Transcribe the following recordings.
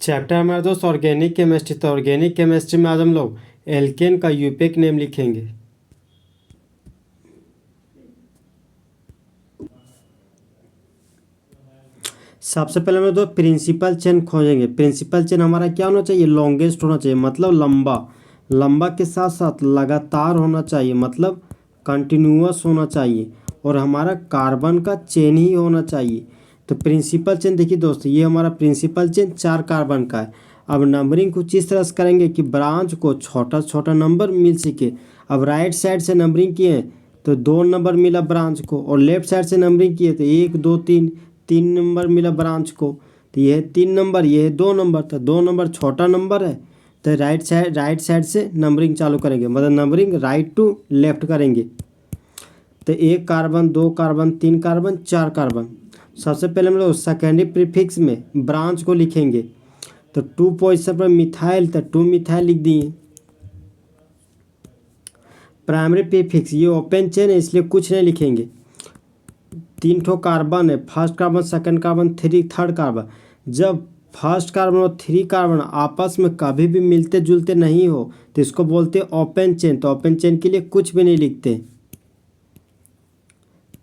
Chapter हमारा दोस्त organic chemistry. तो ऑर्गेनिक केमिस्ट्री में आज हम लोग एल्केन का यूपेक नेम लिखेंगे। सबसे पहले हम लोग प्रिंसिपल चेन खोजेंगे। प्रिंसिपल चेन हमारा क्या होना चाहिए? लॉन्गेस्ट होना चाहिए, मतलब लंबा। लंबा के साथ साथ लगातार होना चाहिए, मतलब कंटिन्यूअस होना चाहिए, और हमारा कार्बन का चेन ही होना चाहिए। तो प्रिंसिपल चेन देखिए दोस्त, ये हमारा प्रिंसिपल चेन 4 कार्बन का है। अब नंबरिंग कुछ इस तरह से करेंगे कि ब्रांच को छोटा छोटा नंबर मिल सके। अब राइट साइड से नंबरिंग किए तो 2 नंबर मिला ब्रांच को, और लेफ्ट साइड से नंबरिंग किए तो 1 2 3 3 नंबर मिला ब्रांच को। तो ये है 3 नंबर, ये है 2 नंबर। तो 2 नंबर छोटा नंबर है, तो राइट साइड से नंबरिंग चालू करेंगे, मतलब नंबरिंग राइट टू लेफ्ट करेंगे। तो 1 कार्बन 2 कार्बन 3 कार्बन 4 कार्बन। सबसे पहले हम लोग सेकेंडरी प्रीफिक्स में ब्रांच को लिखेंगे। तो 2 पोजिशन पर मिथाइल, तो 2 मिथाइल लिख दिए। प्राइमरी प्रीफिक्स ये ओपन चेन है, इसलिए कुछ नहीं लिखेंगे। 3 ठो कार्बन है, first carbon second carbon third carbon. जब फर्स्ट कार्बन और 3 कार्बन आपस में कभी भी मिलते जुलते नहीं हो तो इसको बोलते हैं ओपन चेन। तो ओपन चेन के लिए कुछ भी नहीं लिखते।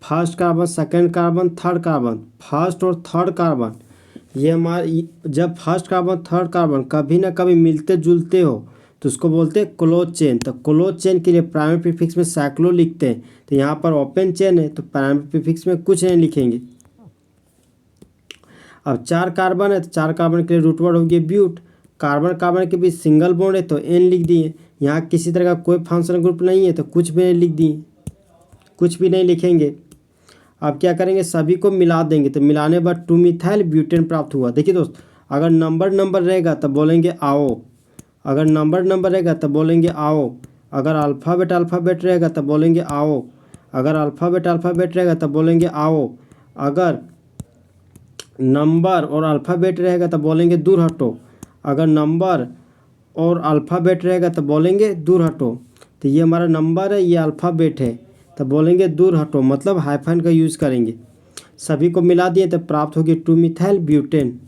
First carbon second carbon third carbon, first और थर्ड कार्बन, ये हमारे जब फर्स्ट कार्बन थर्ड कार्बन कभी ना कभी मिलते जुलते हो तो उसको बोलते हैं क्लोज चेन। तो क्लोज चेन के लिए प्राइमरी प्रीफिक्स में साइक्लो लिखते हैं। तो यहाँ पर ओपन चेन है तो प्राइमरी प्रीफिक्स में कुछ नहीं लिखेंगे। अब 4 कार्बन है तो 4 कार्बन के लिए रूट वर्ड हो गया ब्यूट। कार्बन कार्बन के बीच सिंगल बॉन्ड है तो एन लिख दिए। यहाँ किसी तरह का कोई फंक्शनल ग्रुप नहीं है तो कुछ भी नहीं लिख दिए, कुछ भी नहीं लिखेंगे। अब क्या करेंगे, सभी को मिला देंगे। तो मिलाने के बाद 2 मिथाइल ब्यूटेन प्राप्त हुआ। देखिए दोस्त, अगर नंबर रहेगा तो बोलेंगे आओ, अगर नंबर रहेगा तो बोलेंगे आओ, अगर अल्फ़ाबेट रहेगा तो बोलेंगे आओ, अगर अल्फ़ाबेट रहेगा तो बोलेंगे आओ, अगर नंबर और अल्फ़ाबेट रहेगा तो बोलेंगे दूर हटो, अगर नंबर और अल्फ़ाबेट रहेगा तो बोलेंगे दूर हटो। तो ये हमारा नंबर है, ये अल्फ़ाबेट है, तो बोलेंगे दूर हटो, मतलब हाइफन का यूज़ करेंगे। सभी को मिला दिए तो प्राप्त होगी 2 methyl butane.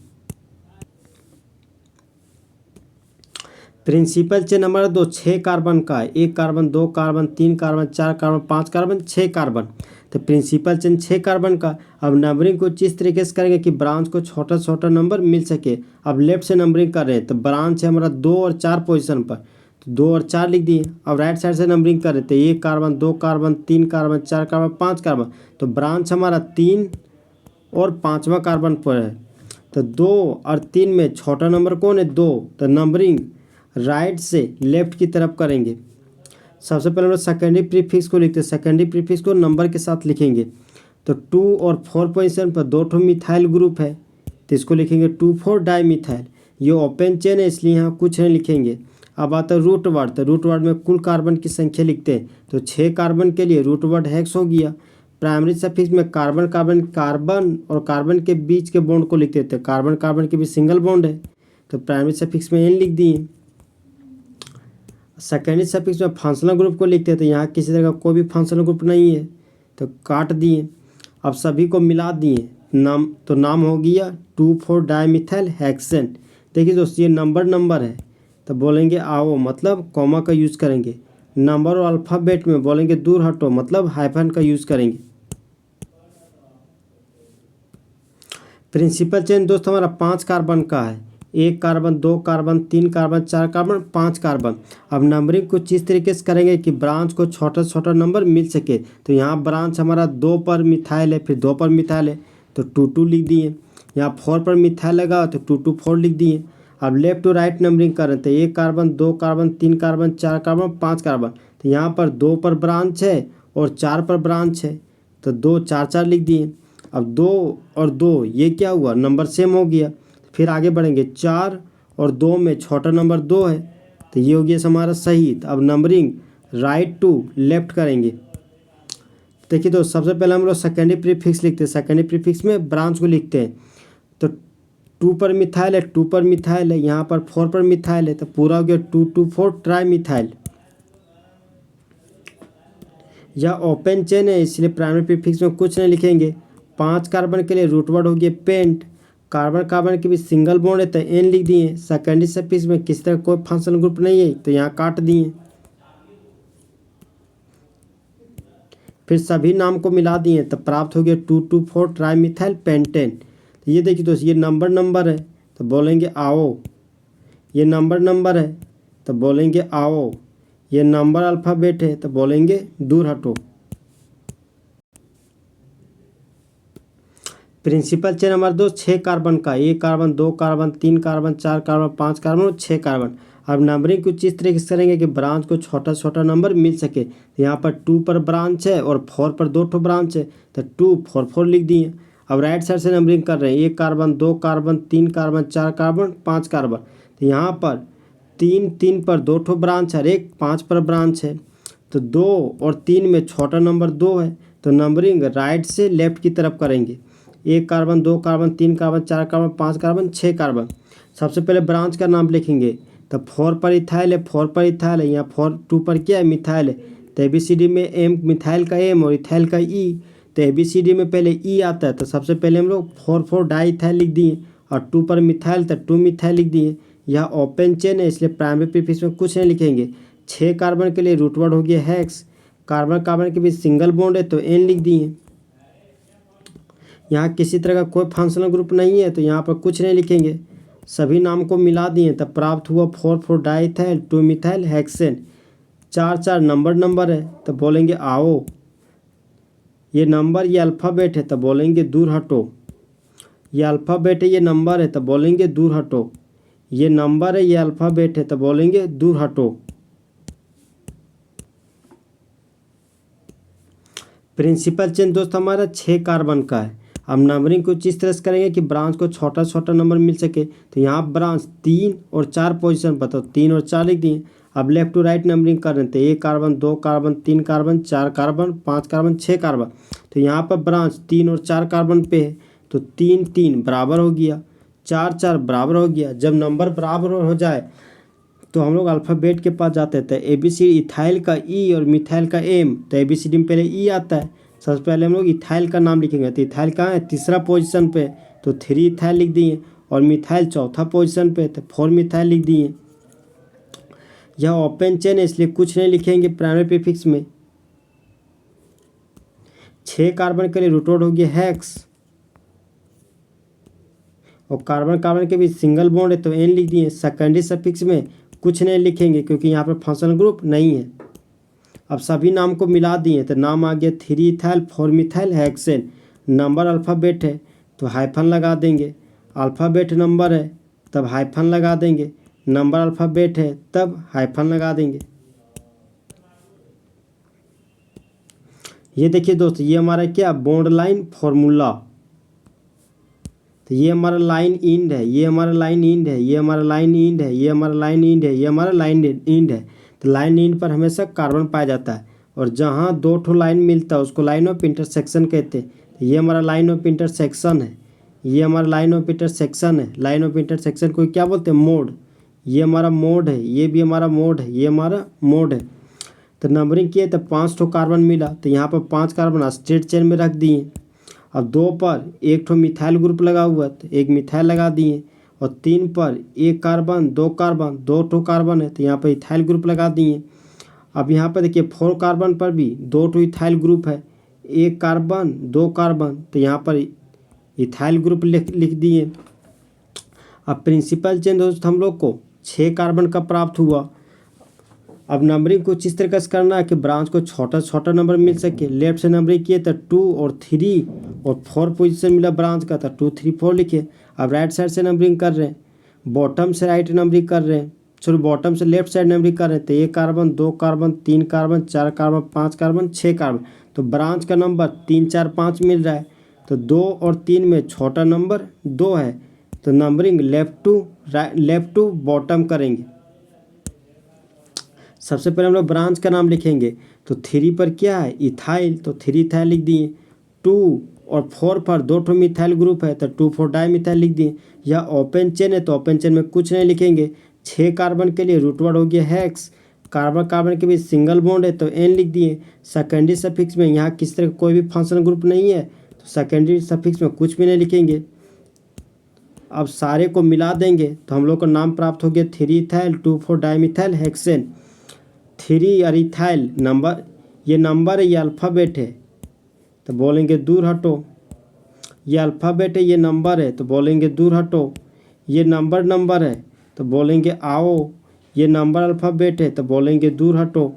Principal chain number 2 6 carbon का है। 1 carbon 2 carbon 3 carbon 4 carbon 5 carbon 6 carbon. तो प्रिंसिपल चेन 6 कार्बन का। अब नंबरिंग कुछ इस तरीके से करेंगे कि ब्रांच को छोटा छोटा नंबर मिल सके। अब लेफ्ट से नंबरिंग कर रहे हैं तो ब्रांच है हमारा 2 और 4 पोजीशन पर, तो 2 और 4 लिख दिए। अब राइट साइड से नंबरिंग कर रहे थे 1 carbon 2 carbon 3 carbon 4 carbon 5 carbon. तो ब्रांच हमारा 3 और 5वां कार्बन पर है। तो 2 और 3 में छोटा नंबर कौन है? 2। तो नंबरिंग राइट से लेफ्ट की तरफ करेंगे। सबसे पहले हम लोग सेकेंडरी प्रीफिक्स को लिखते हैं। सेकेंडरी प्रीफिक्स को नंबर के साथ लिखेंगे। तो 2 और 4 पोजीशन पर 2 ठो मिथाइल ग्रुप है, तो इसको लिखेंगे 2,4 डाई मिथाइल। ये ओपन चेन है इसलिए यहाँ कुछ नहीं लिखेंगे। अब आता है रूट वर्ड। तो रूट वर्ड में कुल कार्बन की संख्या लिखते हैं। तो 6 कार्बन के लिए रूट वर्ड हेक्स हो गया। प्राइमरी सफिक्स में कार्बन कार्बन और कार्बन के बीच के बॉन्ड को लिखते थे। कार्बन कार्बन के बीच सिंगल बॉन्ड है तो प्राइमरी सफिक्स में एन लिख दिए। सेकेंडरी सफिक्स में फंक्शनल ग्रुप को लिखते थे। यहाँ किसी तरह का कोई भी फंक्शनल ग्रुप नहीं है तो काट दिए। अब सभी को मिला दिए, नाम हो गया 2,4 डाईमिथाइल हेक्सेन। देखिए दोस्तों, ये नंबर है तो बोलेंगे आओ, मतलब कॉमा का यूज़ करेंगे। नंबर और अल्फ़ाबेट में बोलेंगे दूर हटो, मतलब हाइफन का यूज़ करेंगे। प्रिंसिपल चेन दोस्त हमारा 5 कार्बन का है। 1 carbon 2 carbon 3 carbon 4 carbon 5 carbon. अब नंबरिंग कुछ इस तरीके से करेंगे कि ब्रांच को छोटा छोटा नंबर मिल सके। तो यहाँ ब्रांच हमारा 2 पर मिथाइल है, फिर 2 पर मिथाइल है तो 2 लिख दिए। यहाँ 4 पर मिथाइल लगा तो 2 लिख दिए। अब लेफ्ट टू राइट नंबरिंग करें तो 1 carbon 2 carbon 3 carbon 4 carbon 5 carbon. तो यहाँ पर 2 पर ब्रांच है और 4 पर ब्रांच है तो 2 4 लिख दिए। अब 2 और 2 ये क्या हुआ, नंबर सेम हो गया। फिर आगे बढ़ेंगे, 4 और 2 में छोटा नंबर 2 है तो ये हो गया हमारा सही। अब नंबरिंग राइट टू लेफ्ट करेंगे। देखिए तो सबसे पहले हम लोग सेकेंडरी प्रीफिक्स लिखते हैं। सेकेंडरी प्रीफिक्स में ब्रांच को लिखते हैं। तो 2 पर मिथाइल है, 2 पर मिथाइल है, यहाँ पर 4 पर मिथाइल है तो पूरा हो गया 2,2,4 ट्राई मिथाइल। यह ओपन चेन है इसलिए प्राइमरी प्रीफिक्स में कुछ नहीं लिखेंगे। 5 कार्बन के लिए रूट वर्ड हो गया पेंट। कार्बन कार्बन के बीच सिंगल बॉन्ड है तो एन लिख दिए। सेकेंडरी सफिक्स में किसी तरह कोई फंक्शनल ग्रुप नहीं है तो यहाँ काट दिए। फिर सभी नाम को मिला दिए तो प्राप्त हो गया 2,2,4 ट्राईमिथाइल पेंटेन। तो ये देखिए दोस्त, ये नंबर है तो बोलेंगे आओ। ये नंबर है तो बोलेंगे आओ। ये नंबर अल्फ़ाबेट है तो बोलेंगे दूर हटो। प्रिंसिपल चेन हमारे दोस्त 6 कार्बन का, 1 carbon 2 carbon 3 carbon 4 carbon 5 carbon और 6 कार्बन। अब नंबरिंग कुछ इस तरीके से करेंगे कि ब्रांच को छोटा छोटा नंबर मिल सके। तो यहाँ पर 2 पर ब्रांच है और 4 पर 2 ठो ब्रांच है तो 2 4 4 लिख दिए। अब राइट साइड से नंबरिंग कर रहे हैं, 1 carbon 2 carbon 3 carbon 4 carbon 5 carbon. तो यहाँ पर 3 पर 2 ठो ब्रांच है और 1 5 पर ब्रांच है। तो 2 और 3 में छोटा नंबर 2 है तो नंबरिंग राइट से लेफ्ट की तरफ करेंगे। 1 carbon 2 carbon 3 carbon 4 carbon 5 carbon 6 carbon. सबसे पहले ब्रांच का नाम लिखेंगे तो 4 पर इथाइल है, 4 पर इथाइल है। यहाँ 2 पर क्या है, मिथाइल है। तो ABCD में एम मिथाइल का एम और इथाइल का ई। तो ABCD में पहले ई आता है तो सबसे पहले हम लोग 4 डाई इथाइल लिख दिए और 2 पर मिथाइल तो 2 मिथाइल लिख दिए। यह ओपन चेन है इसलिए प्राइमरी प्रीफिक्स में कुछ नहीं लिखेंगे। 6 कार्बन के लिए रूट वर्ड हो गया हेक्स। कार्बन कार्बन के बीच सिंगल बॉन्ड है तो एन लिख दिए। यहाँ किसी तरह का कोई फंक्शनल ग्रुप नहीं है तो यहाँ पर कुछ नहीं लिखेंगे। सभी नाम को मिला दिए तब प्राप्त हुआ 4 डाईथाइल 2 मिथाइल हेक्सेन। 4 नंबर है तो बोलेंगे आओ। ये नंबर ये अल्फ़ाबेट है तो बोलेंगे दूर हटो। ये अल्फ़ाबेट है ये नंबर है तो बोलेंगे दूर हटो। ये नंबर है ये अल्फ़ाबेट है तो बोलेंगे दूर हटो। प्रिंसिपल चेन दोस्त हमारा 6 कार्बन का है। अब नंबरिंग कुछ इस तरह से करेंगे कि ब्रांच को छोटा छोटा नंबर मिल सके। तो यहाँ ब्रांच 3 और 4 पोजीशन बताओ, 3 और 4 लिख दिए। अब लेफ्ट टू राइट नंबरिंग कर रहे थे, 1 carbon 2 carbon 3 carbon 4 carbon 5 carbon 6 carbon. तो यहाँ पर ब्रांच 3 और 4 कार्बन पे है तो 3 3 बराबर हो गया, 4 4 बराबर हो गया। जब नंबर बराबर हो जाए तो हम लोग अल्फ़ाबेट के पास जाते थे। ABCD इथाइल का ई और मिथाइल का एम। तो ABCD में पहले ई आता है। सबसे पहले हम लोग इथाइल का नाम लिखेंगे। तो इथाइल कहाँ है, तीसरा पोजीशन पे तो 3 इथाइल लिख दिए और मिथाइल चौथा पोजीशन पे तो 4 मिथाइल लिख दिए। यह ओपन चेन है इसलिए कुछ नहीं लिखेंगे प्राइमरी प्रीफिक्स में। 6 कार्बन के लिए रूट वर्ड हो गया हेक्स और कार्बन कार्बन के बीच सिंगल बॉन्ड है तो एन लिख दिए। सेकेंडरी सफिक्स में कुछ नहीं लिखेंगे क्योंकि यहाँ पर फंक्शनल ग्रुप नहीं है। अब सभी नाम को मिला दिए तो नाम आ गया 3 ethyl 4 methyl hexane. Number alphabet है तो हाइफन लगा देंगे। अल्फ़ाबेट नंबर है तब हाइफन लगा देंगे। नंबर अल्फ़ाबेट है तब हाइफन लगा देंगे। ये देखिए दोस्त, ये हमारा क्या बॉन्ड लाइन फॉर्मूला। तो ये हमारा लाइन इंड है, ये हमारा लाइन इंड है, ये हमारा लाइन इंड है, ये हमारा लाइन इंड है, ये हमारा लाइन इंड है। तो लाइन इंड पर हमेशा कार्बन पाया जाता है और जहाँ 2 ठो लाइन मिलता है उसको लाइन ऑफ इंटरसेक्शन कहते हैं। तो ये हमारा लाइन ऑफ इंटरसेक्शन है, ये हमारा लाइन ऑफ इंटरसेक्शन है। लाइन ऑफ इंटरसेक्शन को क्या बोलते हैं, मोड। ये हमारा मोड है, ये भी हमारा मोड है, ये हमारा मोड है। तो नंबरिंग किए तो 5 ठो कार्बन मिला तो यहाँ पर 5 कार्बन स्ट्रेट चेन में रख दिए। अब 2 पर 1 ठो मिथाइल ग्रुप लगा हुआ तो 1 मिथाइल लगा दिए और 3 पर 1 कार्बन 2 कार्बन 2 ठो कार्बन है तो यहाँ पर इथाइल ग्रुप लगा दिए। अब यहाँ पर देखिए 4 कार्बन पर भी 2 ठो इथाइल ग्रुप है, 1 कार्बन 2 कार्बन तो यहाँ पर इथाइल ग्रुप लिख दिए। अब प्रिंसिपल चेन दोस्त हम लोग को 6 कार्बन का प्राप्त हुआ। अब नंबरिंग कुछ इस तरीके से करना है कि ब्रांच को छोटा छोटा नंबर मिल सके। लेफ्ट से नंबरिंग किए तो 2 और 3 और 4 पोजीशन मिला ब्रांच का तो 2 3 4 लिखे। अब राइट साइड से नंबरिंग कर रहे हैं, बॉटम से राइट नंबरिंग कर रहे हैं, सॉरी बॉटम से लेफ्ट साइड नंबरिंग कर रहे हैं। तो 1 carbon 2 carbon 3 carbon 4 carbon 5 carbon 6 carbon. तो ब्रांच का नंबर 3 4 5 मिल रहा है तो 2 और 3 में छोटा नंबर 2 है तो नंबरिंग लेफ्ट टू बॉटम करेंगे। सबसे पहले हम लोग ब्रांच का नाम लिखेंगे तो 3 पर क्या है, इथाइल तो 3 इथाइल लिख दिए। 2 और 4 पर 2 ठो मिथाइल ग्रुप है तो 2 4 डाई मिथाइल लिख दिए। यह ओपन चेन है तो ओपन चेन में कुछ नहीं लिखेंगे। 6 कार्बन के लिए रूट वर्ड हो गया हेक्स। कार्बन कार्बन के बीच सिंगल बॉन्ड है तो एन लिख दिए। सेकेंडरी सफिक्स में यहाँ किसी तरह कोई भी फंक्शनल ग्रुप नहीं है तो सेकेंडरी सफिक्स में कुछ भी नहीं लिखेंगे। अब सारे को मिला देंगे तो हम लोग को नाम प्राप्त हो गया 3 इथाइल 2,4 डाइमिथाइल हेक्सेन। 3 और इथाइल नंबर, ये नंबर है, ये अल्फ़ाबेट है तो बोलेंगे दूर हटो। ये अल्फ़ाबेट है, ये नंबर है तो बोलेंगे दूर हटो। ये नंबर है तो बोलेंगे आओ। ये नंबर अल्फ़ाबेट है तो बोलेंगे दूर हटो।